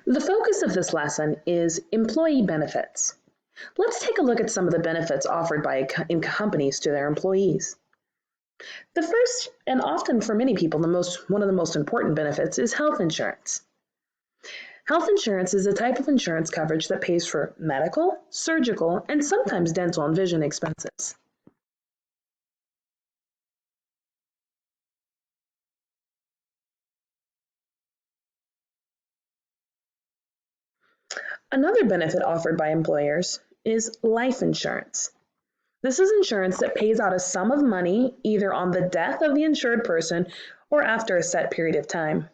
The focus of this lesson is employee benefits. Let's take a look at some of the benefits offered by companies to their employees. The first, and often for many people, one of the most important benefits is health insurance. Health insurance is a type of insurance coverage that pays for medical, surgical, and sometimes dental and vision expenses. Another benefit offered by employers is life insurance. This is insurance that pays out a sum of money either on the death of the insured person or after a set period of time.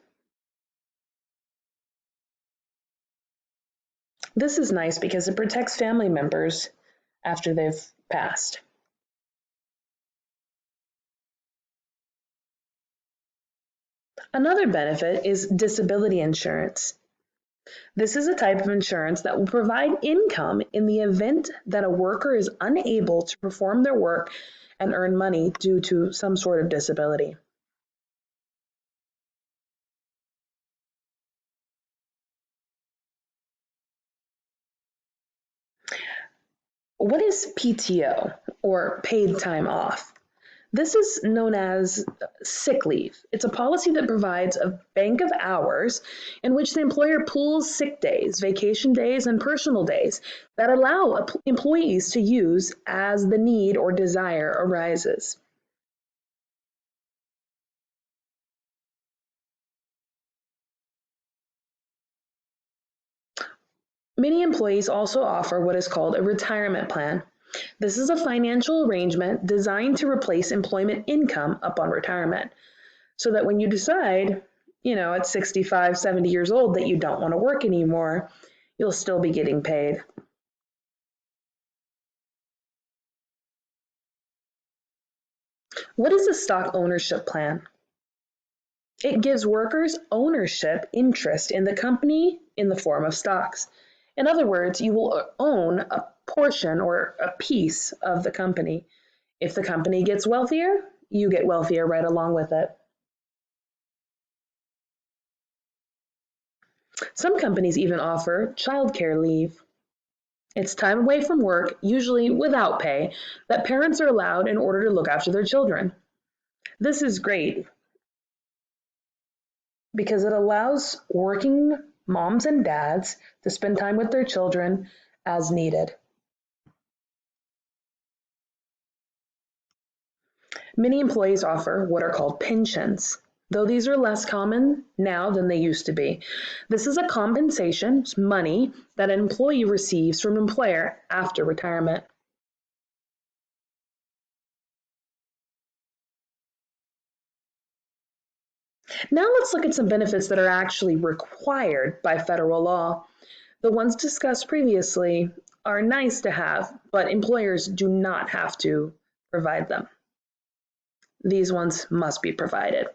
This is nice because it protects family members after they've passed. Another benefit is disability insurance. This is a type of insurance that will provide income in the event that a worker is unable to perform their work and earn money due to some sort of disability. What is PTO, or paid time off? This is known as sick leave. It's a policy that provides a bank of hours in which the employer pools sick days, vacation days, and personal days that allow employees to use as the need or desire arises. Many employees also offer what is called a retirement plan. This is a financial arrangement designed to replace employment income upon retirement, so that when you decide, at 65, 70 years old that you don't want to work anymore, you'll still be getting paid. What is a stock ownership plan? It gives workers ownership interest in the company in the form of stocks. In other words, you will own a portion or a piece of the company. If the company gets wealthier, you get wealthier right along with it. Some companies even offer childcare leave. It's time away from work, usually without pay, that parents are allowed in order to look after their children. This is great because it allows working moms and dads to spend time with their children as needed. Many employees offer what are called pensions, though these are less common now than they used to be. This is a compensation, money, that an employee receives from an employer after retirement. Now let's look at some benefits that are actually required by federal law. The ones discussed previously are nice to have, but employers do not have to provide them. These ones must be provided.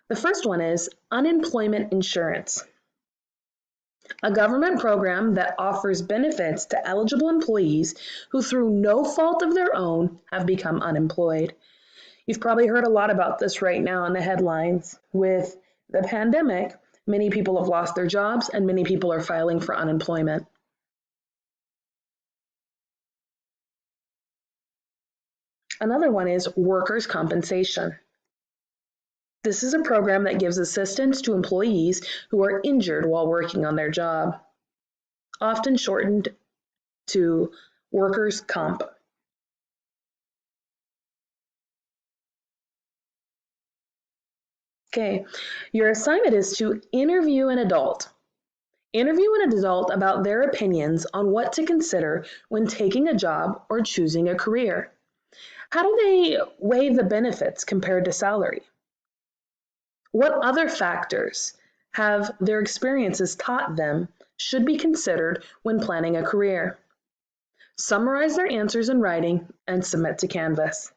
The first one is unemployment insurance, a government program that offers benefits to eligible employees who, through no fault of their own, have become unemployed. You've probably heard a lot about this right now in the headlines. With the pandemic, many people have lost their jobs and many people are filing for unemployment. Another one is workers' compensation. This is a program that gives assistance to employees who are injured while working on their job, often shortened to workers' comp. Okay, your assignment is to interview an adult. Interview an adult about their opinions on what to consider when taking a job or choosing a career. How do they weigh the benefits compared to salary? What other factors have their experiences taught them should be considered when planning a career? Summarize their answers in writing and submit to Canvas.